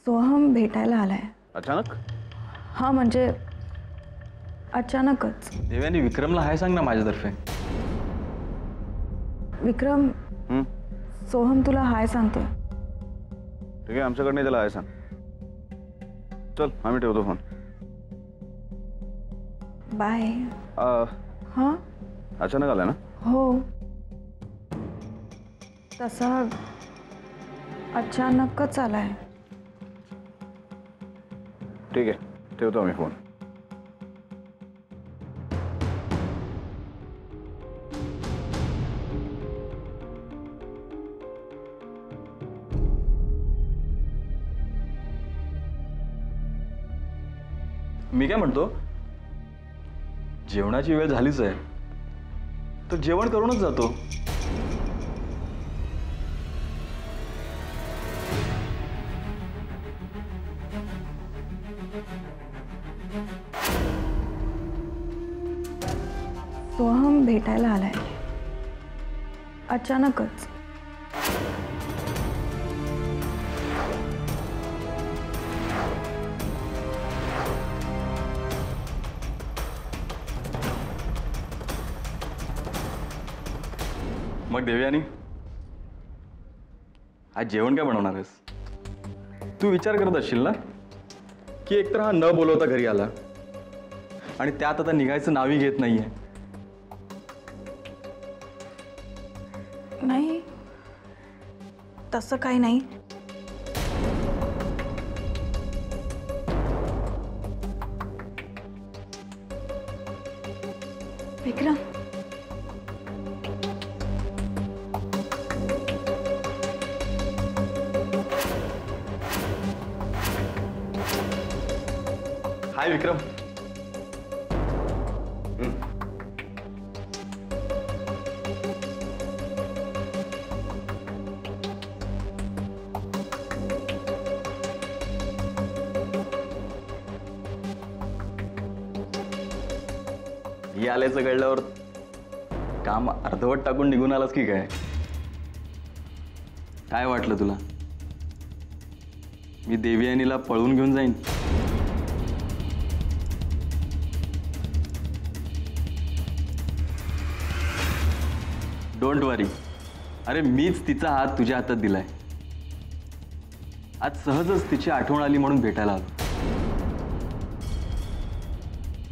सोहम भेटायला आलाय अचानक? हा म्हणजे अचानकच. देव्यानी विक्रमला हाय सांग ना माझ्यातर्फे. विक्रम सोहम तुला हाय सांगतोय. ठीक आहे, आमच्याकडनं त्याला हाय सांग. चल आम्ही ठेवतो फोन. बाय. हां अचानक आला ना? हो तसा अचानकच आलाय. ठीक आहे ठेवतो आम्ही फोन. मी काय म्हणतो, जेवणाची वेळ झालीच आहे तर जेवण करूनच जातो. सोहम भेटायला आलाय अचानकच. मग देवयानी आज जेवण काय बनवणार आहेस? तू विचार करत असशील ना की एकतर हा न बोलवता घरी आला आणि त्यात आता निघायचं नावही घेत नाहीये. नाही तसं काही नाही. विक्रम हाय विक्रम. ही आल्याचं कळल्यावर काम अर्धवट टाकून निघून आलास की काय? काय वाटलं तुला मी देवयानीला पळून घेऊन जाईन? डोंट वरी. अरे मीच तिचा हात तुझ्या हातात दिलाय. आज सहजच तिची आठवण आली म्हणून भेटायला आलो.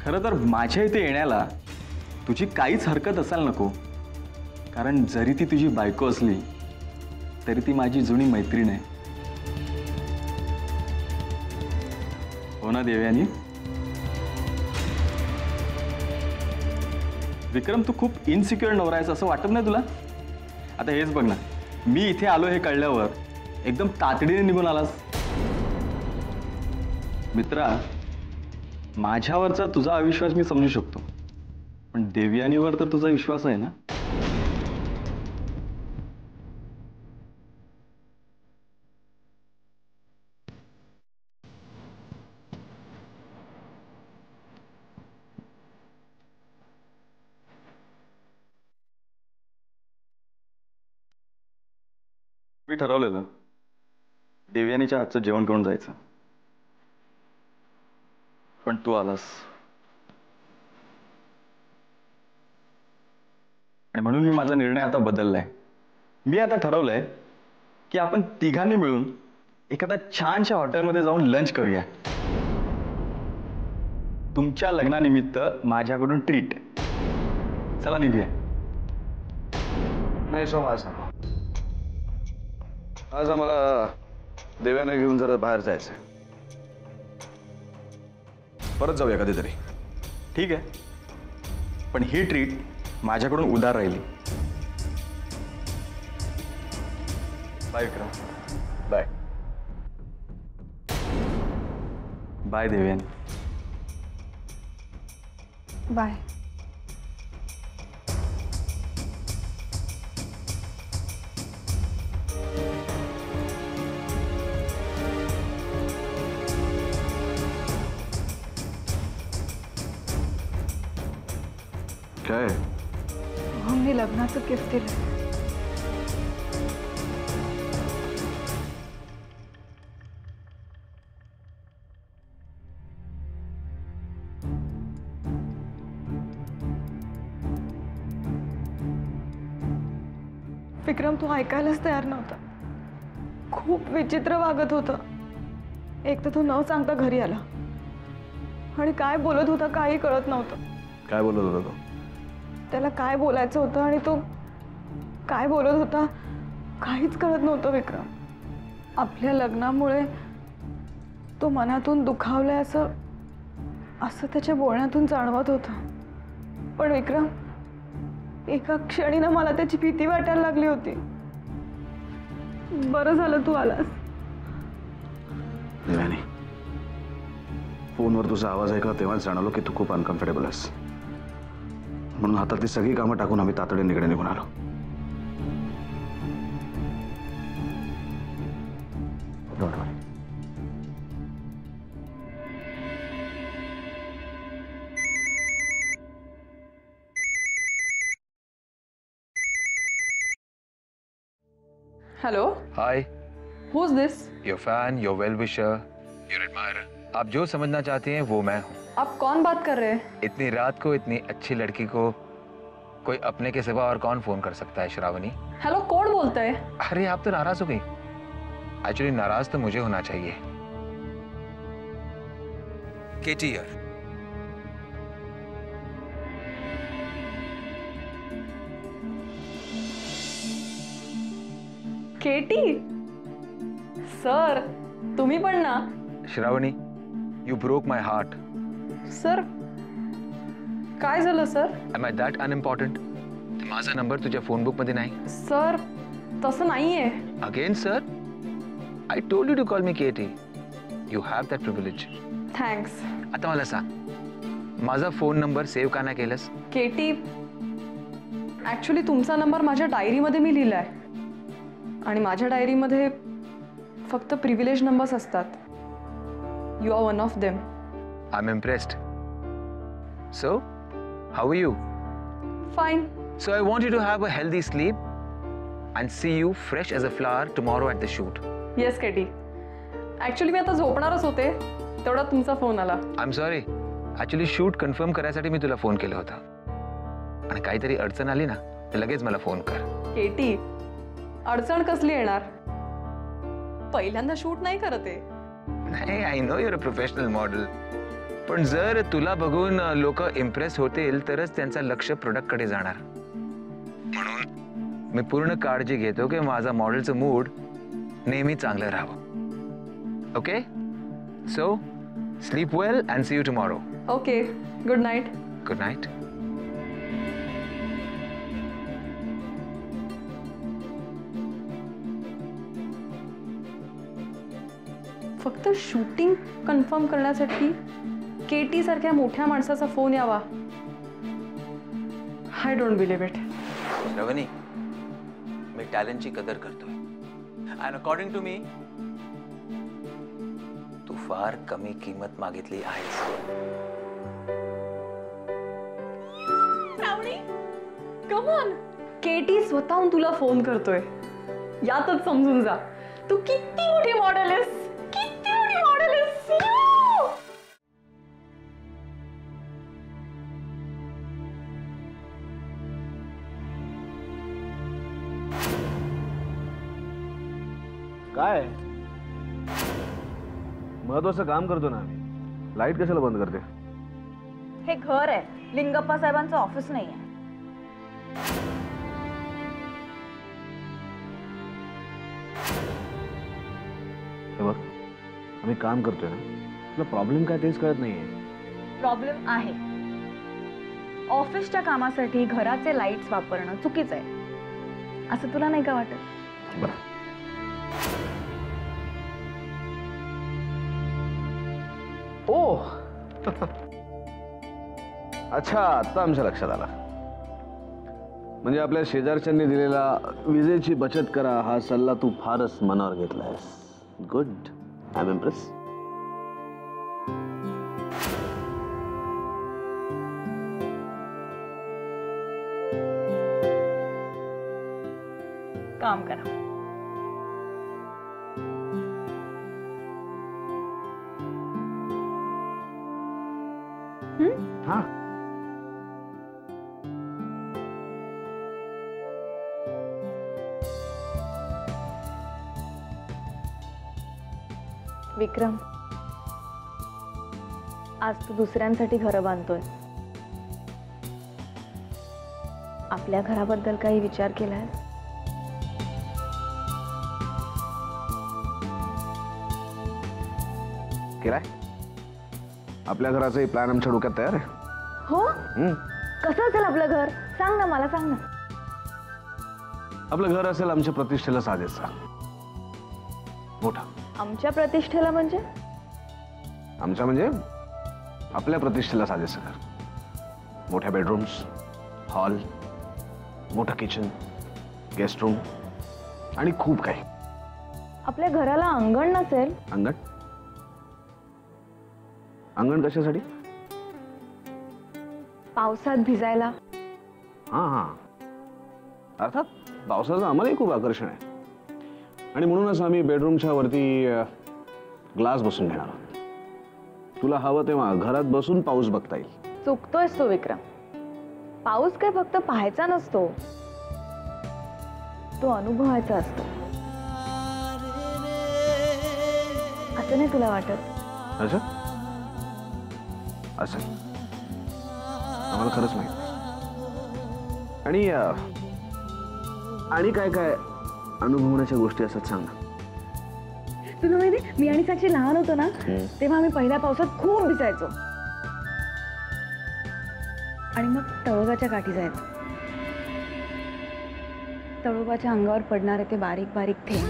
खरं तर माझ्या इथे येण्याला तुझी काहीच हरकत असायला नको, कारण जरी ती तुझी बायको असली तरी ती माझी जुनी मैत्रीण आहे. हो ना देवयानी? विक्रम तू खूप इनसिक्युअर नवरा आहेस असं वाटत नाही तुला? आता हेच बघ ना, मी इथे आलो हे कळल्यावर एकदम तातडीने निघून आलास. मित्रा, माझ्यावरचा तुझा अविश्वास मी समजू शकतो, पण देवयानीवर तर तुझा विश्वास आहे ना? मी ठरवलेलं देवयानीच्या हातचं जेवण करून जायचं, पण तू आलास आणि म्हणून मी माझा निर्णय आता बदललाय. मी आता ठरवलंय की आपण तिघांनी मिळून एखाद्या छानशा हॉटेलमध्ये जाऊन लंच करूया. तुमच्या लग्नानिमित्त माझ्याकडून ट्रीट. चला निघूया. नाही सो आज आम्हाला देव्याने घेऊन जरा बाहेर जायचंय. परत जाऊया कधीतरी. ठीक आहे, पण ही ट्रीट माझ्याकडून उधार राहिली. बाय विक्रम. बाय. बाय देवयानी. बाय. काय? सोहमने लग्नाचं गिफ्ट दिलं. विक्रम तू ऐकायलाच तयार नव्हता. खूप विचित्र वागत होतं. एक तर तू न सांगता घरी आला आणि काय बोलत होता काही कळत नव्हतं. काय बोलत होता तो? त्याला काय बोलायचं होतं आणि तो काय बोलत होता काहीच कळत नव्हतं विक्रम. आपल्या लग्नामुळे तो मनातून दुखावलाय असं त्याच्या बोलण्यातून जाणवत होतं. पण विक्रम एका क्षणीनं मला त्याची भीती वाटायला लागली होती. बरं झालं तू आलास. देवानी, फोनवर तुझा आवाज ऐकला तेव्हाच जाणवलं की तू खूप अनकम्फर्टेबल आहेस. म्हणून हातातली सगळी कामं टाकून आम्ही तातडीने इकडे निघून आलो. Don't worry. Hello, high, who is this? Your fan, your well wisher, your admirer. आप जो समझना चाहती हैं वो मैं हूँ. आप कौन बात कर रहे हैं? इतनी रात को इतनी अच्छी लड़की को कोई अपने के सिवा और कौन फोन कर सकता है श्रावणी? हेलो, कौन बोलता है? अरे आप तो नाराज हो गई. एक्चुअली नाराज तो मुझे होना चाहिए. Katy here. केटी सर, तुम्ही पण ना? Shravani, you broke my heart. Sir काय झालं sir? Am I that unimportant? माझा नंबर तुझ्या फोन बुक मध्ये नाही? सर तसं नाहीये. Again sir, I told you to call me KT. You have that privilege. Thanks. आता मला सांग, माझा फोन नंबर सेव्ह का नाही केलंस? केटी, ऍक्च्युली तुमचा नंबर माझ्या डायरीमध्ये मी लिहिलाय आणि माझ्या डायरीमध्ये फक्त प्रिव्हिलेज नंबर्स असतात. You are one of them. I am impressed. So how are you? Fine. So I want you to have a healthy sleep and see you fresh as a flower tomorrow at the shoot. Yes KT, actually मी आता झोपणारच होते तेवढा तुमचा phone आला. I'm sorry. Actually shoot confirm करायसाठी मी तुला phone केला होता. आणि काहीतरी अडचण आली ना तर लगेच मला फोन कर. केटी, अडचण कसली येणार? पहिल्यांदा शूट नाही करत आहे. नाही, I know your a professional model. पण जर तुला बघून लोक इम्प्रेस होतील तरच त्यांचं लक्ष प्रोडक्टकडे जाणार. म्हणून मी पूर्ण काळजी घेतो की माझा मॉडेलचं मूड नेहमी चांगलं राहावं. Okay, so sleep well and see you tomorrow. Okay, good night. Good night. फक्त शूटिंग कन्फर्म करण्यासाठी केटी सारख्या मोठ्या माणसाचा फोन यावा. I don't believe it. Ravni, मी टॅलेंटची कदर करतोय. अँड अकॉर्डिंग टू मी तू फार कमी किंमत मागितली आहेस. Come on. केटी स्वतःहून तुला फोन करतोय. यातच समजून जा तू किती मोठी मॉडेल आहेस. किती मोठी मॉडेल आहेस. काय महत्वाचं काम करतो ना आम्ही. लाईट कशाला बंद करते? हे घर आहे, लिंगप्पा साहेबांचं ऑफिस नाही आहे. हे बघ, आम्ही काम करतोय ना. तुला प्रॉब्लेम काय तेच कळत नाहीये. प्रॉब्लेम आहे. ऑफिसच्या कामासाठी घराचे लाईट्स वापरणं चुकीचं आहे असं तुला नाही का वाटत? बरं, ओ अच्छा, आता आमच्या लक्षात आला. म्हणजे आपल्या शेजारच्यांनी दिलेला विजेची बचत करा हा सल्ला तू फारच मनावर घेतलायस. Good, I am impress. काम करा. हाँ, विक्रम, आज तू दुसऱ्यांसाठी घरं बांधतोय. आपल्या घराबद्दल काही विचार केलाय? केलाय. आपल्या घराचाही प्लॅन आमच्या डोक्यात तयार आहे. हो, कसं असेल आपलं घर? सांग ना, मला सांग ना. आपलं घर असेल आमच्या प्रतिष्ठेला साजेसा, मोठा. आमच्या प्रतिष्ठेला म्हणजे? आमच्या म्हणजे आपल्या प्रतिष्ठेला साजेसं घर. मोठ्या बेडरूम्स, हॉल, मोठं किचन, गेस्ट रूम आणि खूप काही. आपल्या घराला अंगण नसेल? अंगण? अंगण कशासाठी? पावसात भिजायला. हां हां, अर्थात पावसाचं आम्हालाही खूप आकर्षण आहे आणि म्हणूनच आम्ही बेडरूमच्या वरती ग्लास बसून घेणार आहोत. तुला हवं तेव्हा घरात बसून पाऊस बघता येईल. चुकतोयस तो विक्रम. पाऊस काय फक्त पाहायचा नसतो, तो अनुभवायचा असतो. असं नाही तुला वाटत? अच्छा, असं आम्हाला खरंच माहित नाही. आणि काय काय अनुभवण्याच्या गोष्टी असतात सांग ना. तुला माहिती, मी आणि साक्षी लहान होतो ना, तेव्हा आम्ही पहिल्या पावसात खूप भिजायचो आणि मग तळोबाच्या काठी जायचो. तळोबाच्या अंगावर पडणारे ते बारीक बारीक थेंब.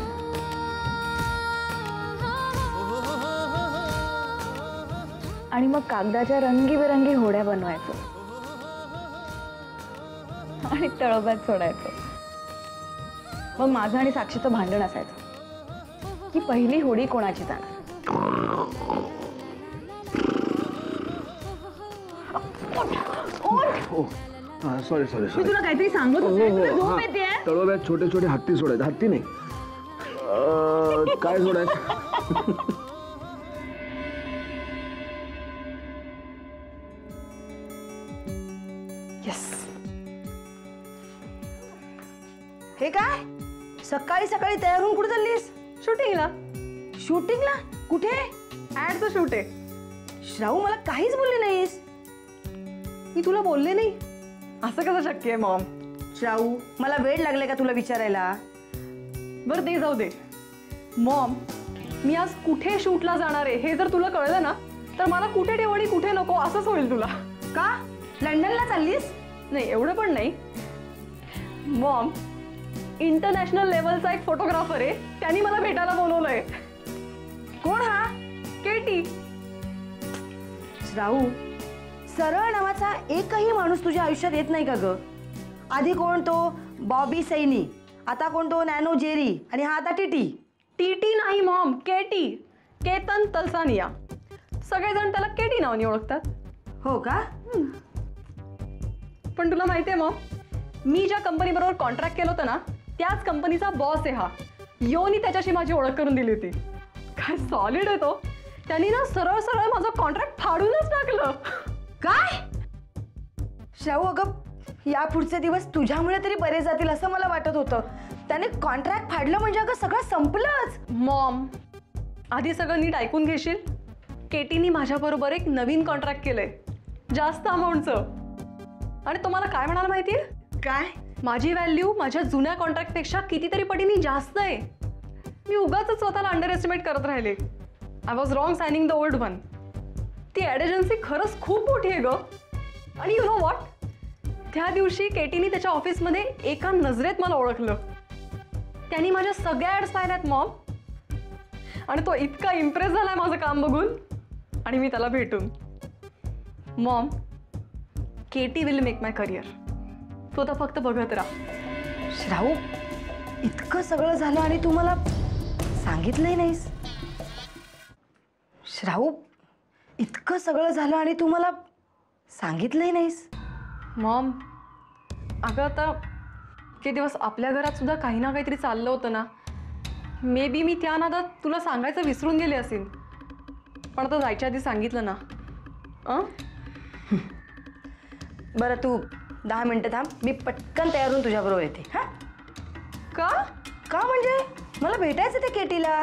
आणि मग कागदाच्या रंगीबेरंगी होड्या बनवायचो आणि तळोबात सोडायचो. मग माझं आणि साक्षीचं भांडण असायचं की पहिली होडी कोणाची जाणार. सॉरी सॉरी मी तुला काहीतरी सांगत होते, तुला झोप येतेय? तळोब्यात छोटे छोटे हत्ती सोडायचे. हत्ती नाही, काय सोडायचं? हे काय सकाळी सकाळी तयार होऊन कुठे चाललीस? शूटिंगला. शूटिंगला? कुठे? ऍडचं शूट आहे. श्रावू, मला काहीच बोलले नाहीस. मी तुला बोलले नाही? असं कसं शक्य आहे मॉम? श्रावू, मला वेळ लागलाय का तुला विचारायला? बरं ते जाऊ दे. मॉम, मी आज कुठे शूटला जाणार आहे हे जर तुला कळलं ना, तर मला कुठे ठेव आणि कुठे नको असंच होईल तुला. का? लंडनला चाललीस? नाही, एवढं पण नाही मॉम. इंटरनॅशनल लेवलचा एक फोटोग्राफर आहे, त्यांनी मला भेटायला बोलवलंय. कोण हा? केटी. श्रावू, सरळ नावाचा एकही माणूस तुझ्या आयुष्यात येत नाही का ग? आधी कोण तो बॉबी सैनी, आता कोण तो नॅनो जेरी आणि हा आता टीटी. टीटी नाही मॉम, केटी. केतन तलसानिया. सगळेजण त्याला केटी नावाने ओळखतात. हो का? पण तुला माहितीये मॉम, मी ज्या कंपनी बरोबर कॉन्ट्रॅक्ट केलं होतं ना, त्याच कंपनीचा बॉस आहे हा. योनी त्याच्याशी माझी ओळख करून दिली होती. काय सॉलिड आहे तो. त्यांनी ना सरळ सरळ माझं कॉन्ट्रॅक्ट फाडूनच टाकलं. काय? श्रावू, अगं या पुढचे दिवस तुझ्यामुळे तरी बरे जातील असं मला वाटत होतं. त्याने कॉन्ट्रॅक्ट फाडलं म्हणजे अगं सगळं संपलंच. मॉम, आधी सगळं नीट ऐकून घेशील? केटीनी माझ्याबरोबर एक नवीन कॉन्ट्रॅक्ट केलंय, जास्त अमाऊंटचं. आणि तुम्हाला काय म्हणाला माहितीये? काय? माझी व्हॅल्यू माझ्या जुन्या कॉन्ट्रॅक्टपेक्षा कितीतरी पटीने जास्त आहे. मी उगाच स्वतःला अंडर एस्टिमेट करत राहिले. I was wrong signing the old one. ती ॲड एजन्सी खरंच खूप मोठी आहे ग. आणि यु नो वॉट, त्या दिवशी केटीनी त्याच्या ऑफिसमध्ये एका नजरेत मला ओळखलं. त्यांनी माझ्या सगळ्या ॲड्स पाहिल्यात मॉम. आणि तो इतका इम्प्रेस झालाय माझं काम बघून आणि मी त्याला भेटून. Mom, Katie will make my career. तो तर फक्त बघत राहा. श्रावू, इतकं सगळं झालं आणि तू मला सांगितलंही नाहीस. श्रावू, इतकं सगळं झालं आणि तू मला सांगितलंही नाहीस. मॉम, अगं आता ते दिवस आपल्या घरात सुद्धा काही ना काहीतरी चाललं होतं ना. मे बी मी त्या नादात तुला सांगायचं विसरून गेले असेल. पण आता जायच्या आधी सांगितलं ना. बरं, तू 10 मिनिटं थांब, मी पटकन तयार होऊन तुझ्याबरोबर येते. हा? का? का म्हणजे मला भेटायचं ते केटीला.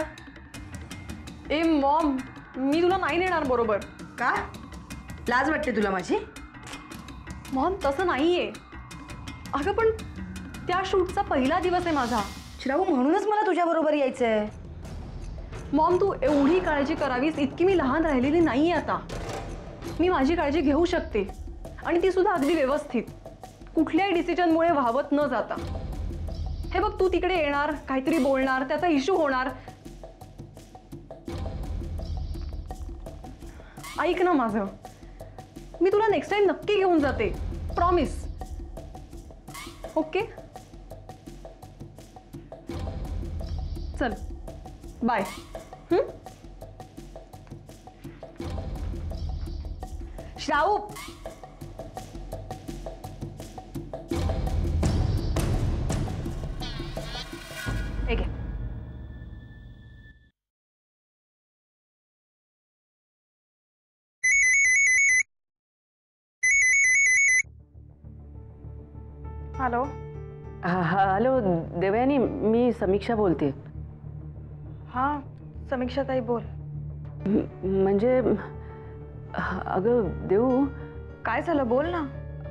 ए मॉम, मी तुला नाही नेणार बरोबर. का? लाज वाटते तुला माझी? मॉम तसं नाहीये. अगं पण त्या शूटचा पहिला दिवस आहे माझा. श्रावू, म्हणूनच मला तुझ्या बरोबर यायचंय. मॉम तू एवढी काळजी करावीस इतकी मी लहान राहिलेली नाहीये आता. मी माझी काळजी घेऊ शकते आणि ती सुद्धा अगदी व्यवस्थित, कुठल्याही डिसिजनमुळे व्हावत न जाता. हे बघ, तू तिकडे येणार, काहीतरी बोलणार, त्याचा इश्यू होणार. ऐक ना माझं, मी तुला नेक्स्ट टाइम नक्की घेऊन जाते, प्रॉमिस. ओके चल बाय. श्रावू, हे घे. हॅलो. हॅलो देवयानी, मी समीक्षा बोलते. हां समीक्षाताई बोल. म्हणजे अगं देऊ, काय झालं बोल ना.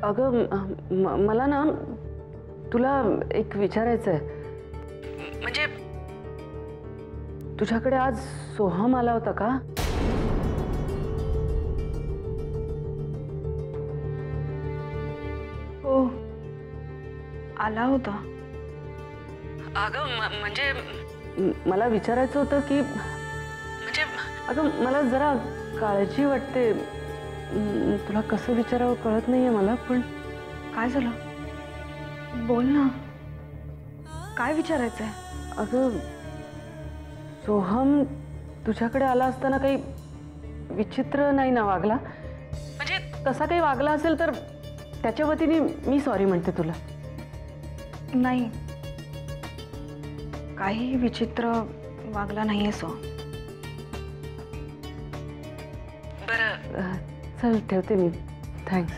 अगं मला ना तुला एक विचारायचं आहे. म्हणजे तुझ्याकडे आज सोहम आला होता का? हो आला होता. अगं म्हणजे मला विचारायचं होतं की म्हणजे अगं मला जरा काळजी वाटते. तुला कसं विचारावं कळत नाहीये मला. पण काय झालं बोल ना, काय विचारायचंय? अगं सोहम तुझ्याकडे आला असताना काही विचित्र नाही ना वागला? म्हणजे तसा काही वागला असेल तर त्याच्या वतीने मी सॉरी म्हणते तुला. नाही, काही विचित्र वागला नाहीये सो. बरं चल ठेवते मी. थँक्स.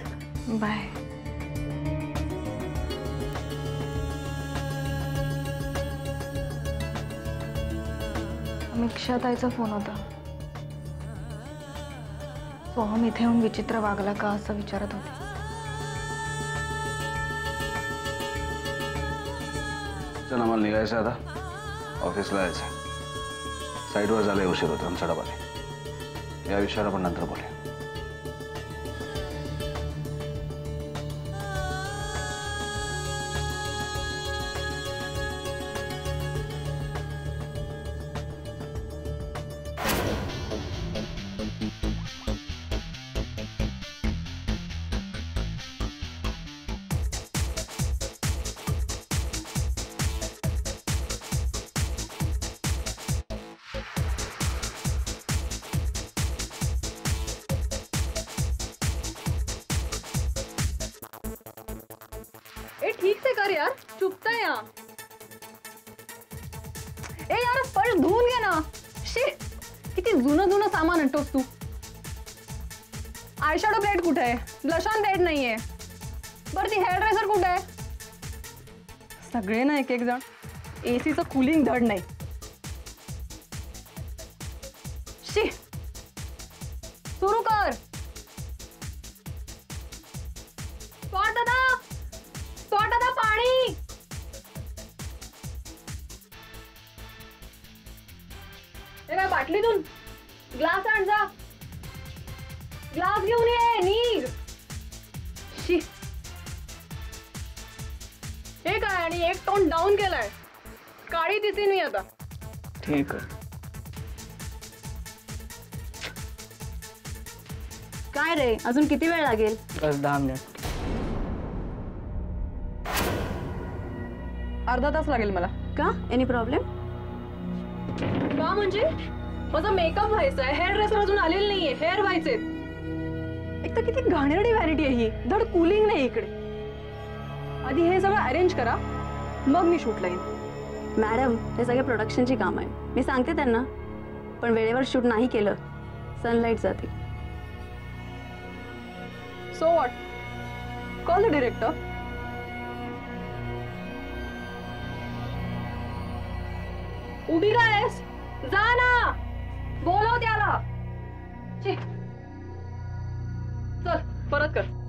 बाय. समीक्षाताईचा फोन होता. सोहम इथे येऊन विचित्र वागला का असं विचारत होते. चल आम्हाला निघायचं आता, ऑफिसला जायचं. साईडवर झालंय, उशीर होतो, आमचा डबा आहे. या विषयावर आपण नंतर बोलूया. ए ठीक से कर यार, चुपता है यहाँ. ए यार स्पर्श धुवून घे ना. शी, किती जुनं सामान आणतोस तू. आयशॅडो प्लेट कुठे आहे? ब्लश ऑन प्लेट नाहीये. बरं ती हेअर ड्रेसर कुठे आहे? सगळे ना एक एक जण. एसीचं कूलिंग धड नाही. शी, सुरू कर. दादा पाणी. हे काय बाटलीतून ग्लास आण जा. ग्लास घेऊन ये. नीट. शी, हे काय आणि एक टोन डाऊन केलाय. काळी दिसेन मी आता. ठीक आहे. काय रे, अजून किती वेळ लागेल? बस 10 मिनिट. अर्धा तास लागेल मला. का? Any problem? का म्हणजे माझा मेकअप व्हायचा आहे, हेअर ड्रेसर अजून आलेलं नाहीये, हेअर व्हायचे. एक तर किती घाणेरडी व्हॅनिटी आहे ही. धड कूलिंग नाही इकडे. आधी हे सगळं अरेंज करा, मग मी शूटला येईन. मॅडम, हे सगळे प्रोडक्शनची काम आहे. मी सांगते त्यांना, पण वेळेवर शूट नाही केलं सनलाईट जाते. So what? Call the director. उभी का आहेस? जा ना. बोल चल परत कर.